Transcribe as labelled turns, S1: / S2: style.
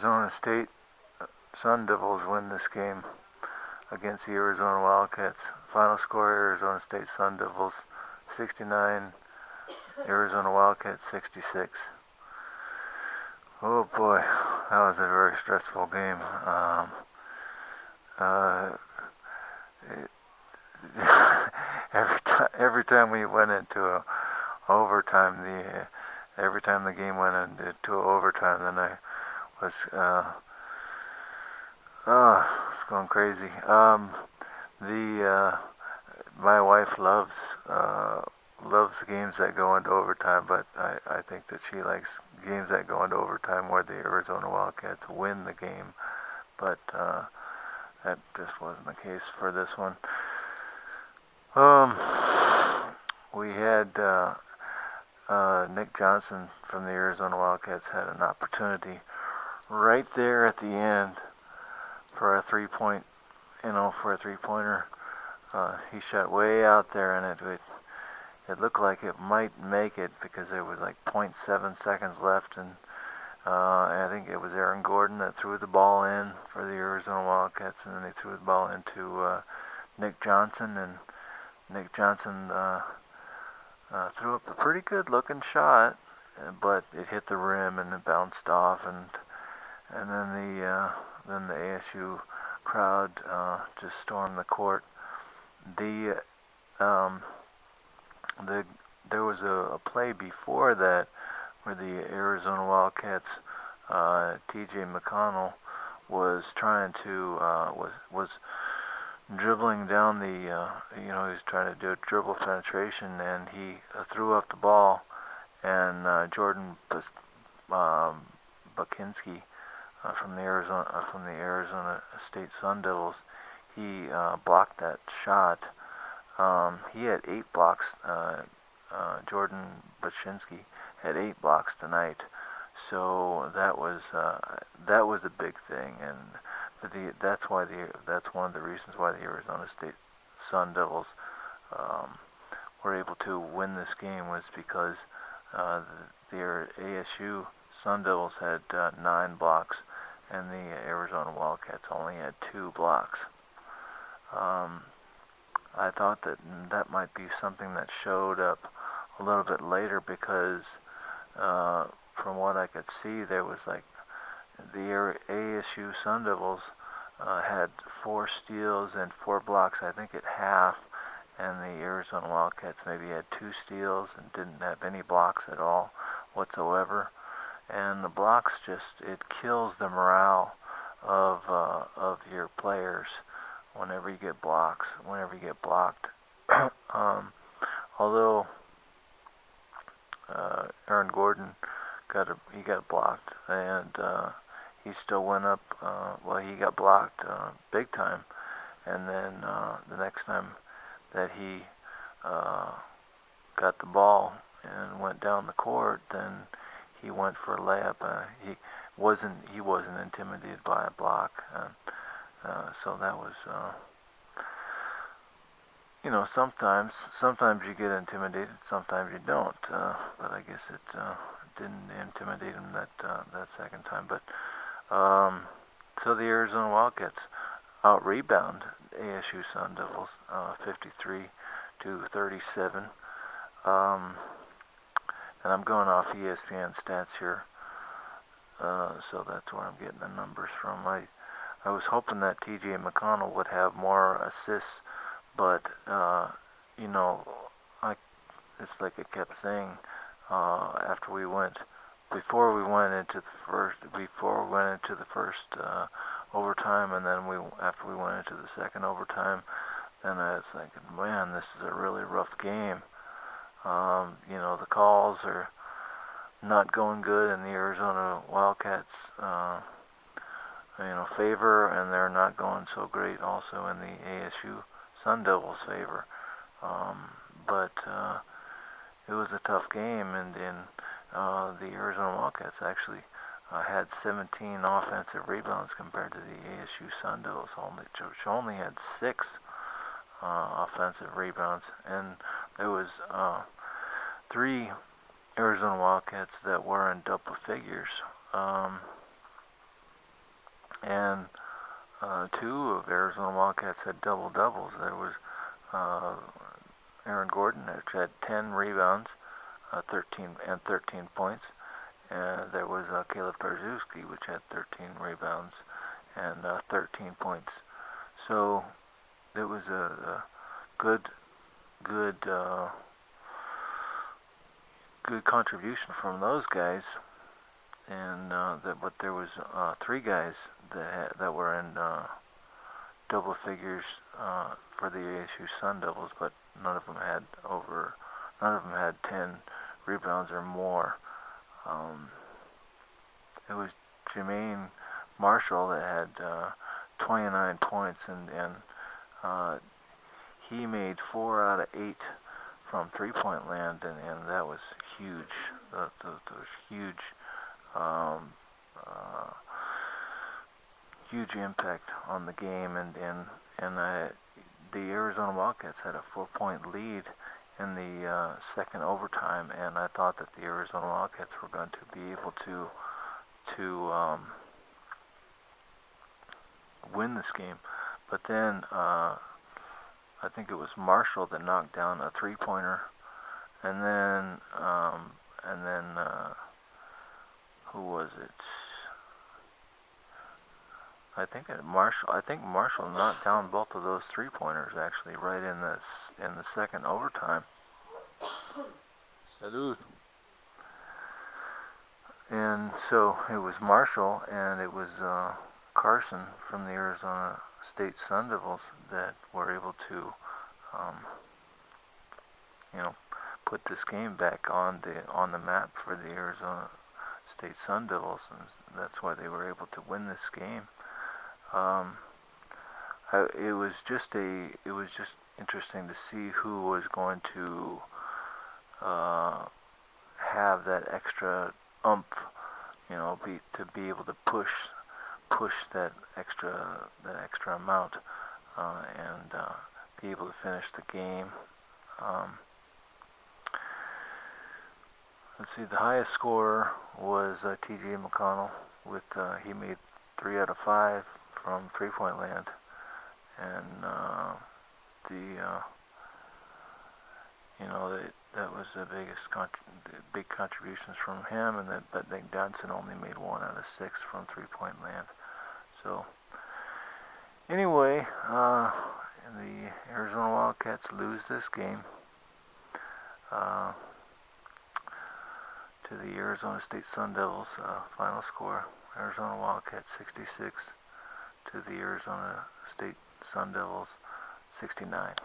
S1: Arizona State Sun Devils win this game against the Arizona Wildcats. Final score: Arizona State Sun Devils 69, Arizona Wildcats 66. Oh boy, that was a very stressful game. Uh, it, every time we went into overtime, every time the game went into overtime, then I was it's going crazy. The My wife loves games that go into overtime, but I think that she likes games that go into overtime where the Arizona Wildcats win the game. But that just wasn't the case for this one. We had Nick Johnson from the Arizona Wildcats had an opportunity right there at the end for a three-pointer. He shot way out there, and it looked like it might make it because there was like 0.7 seconds left, and I think it was Aaron Gordon that threw the ball in for the Arizona Wildcats, and then they threw the ball into Nick Johnson, and Nick Johnson threw up a pretty good-looking shot, but it hit the rim and it bounced off, and then the ASU crowd just stormed the court. There was a play before that where the Arizona Wildcats T.J. McConnell was trying to was dribbling down the he was trying to do a dribble penetration, and he threw up the ball, and Jordan Bakinski from the Arizona State Sun Devils, he blocked that shot. He had 8 blocks. Jordan Baczynski had 8 blocks tonight, so that was a big thing, and that's one of the reasons why the Arizona State Sun Devils were able to win this game, was because the ASU Sun Devils had 9 blocks, and the Arizona Wildcats only had 2 blocks. I thought that might be something that showed up a little bit later, because from what I could see, there was like the ASU Sun Devils had 4 steals and 4 blocks, I think, at half, and the Arizona Wildcats maybe had 2 steals and didn't have any blocks at all whatsoever. And the blocks it kills the morale of your players whenever you get blocked. Although Aaron Gordon got blocked, and he still went up. He got blocked big time, and then the next time that he got the ball and went down the court, then he went for a layup. He wasn't intimidated by a block, so that was. Sometimes you get intimidated, sometimes you don't. But I guess it didn't intimidate him that second time. But so the Arizona Wildcats out-rebound ASU Sun Devils 53-37. And I'm going off ESPN stats here, so that's where I'm getting the numbers from. I was hoping that T.J. McConnell would have more assists, but it's like I kept saying before we went into the first overtime, and then after we went into the second overtime, then I was thinking, man, this is a really rough game. The calls are not going good in the Arizona Wildcats favor, and they're not going so great also in the ASU Sun Devils favor. But it was a tough game, and the Arizona Wildcats actually had 17 offensive rebounds compared to the ASU Sun Devils, which only had 6 offensive rebounds, and there was 3 Arizona Wildcats that were in double figures. and two of Arizona Wildcats had double-doubles. There was uh, Aaron Gordon, which had 10 rebounds, 13 points, and there was Caleb Parzewski, which had 13 rebounds and 13 points. So it was a good, good, good contribution from those guys. And but there was three guys that were in double figures for the ASU Sun Devils, but none of them had 10 rebounds or more. It was Jermaine Marshall that had 29 points, and he made 4 out of 8 from three-point land, and that was huge. That was huge. Huge impact on the game, and the Arizona Wildcats had a 4-point lead in the second overtime, and I thought that the Arizona Wildcats were going to be able to win this game, but then I think it was Marshall that knocked down a three-pointer, and then who was it? I think Marshall knocked down both of those three-pointers actually right in the second overtime. Salud. And so it was Marshall and it was Carson from the Arizona State Sun Devils that were able to, put this game back on the map for the Arizona State Sun Devils, and that's why they were able to win this game. It was just interesting to see who was going to have that extra oomph, to be able to push that extra amount and be able to finish the game. Let's see, the highest scorer was T.J. McConnell with he made 3 out of 5 from three-point land, and that was the big contributions from him, and but Nick Johnson only made 1 out of 6 from three-point land. So anyway, the Arizona Wildcats lose this game to the Arizona State Sun Devils. Final score: Arizona Wildcats 66 to the Arizona State Sun Devils 69.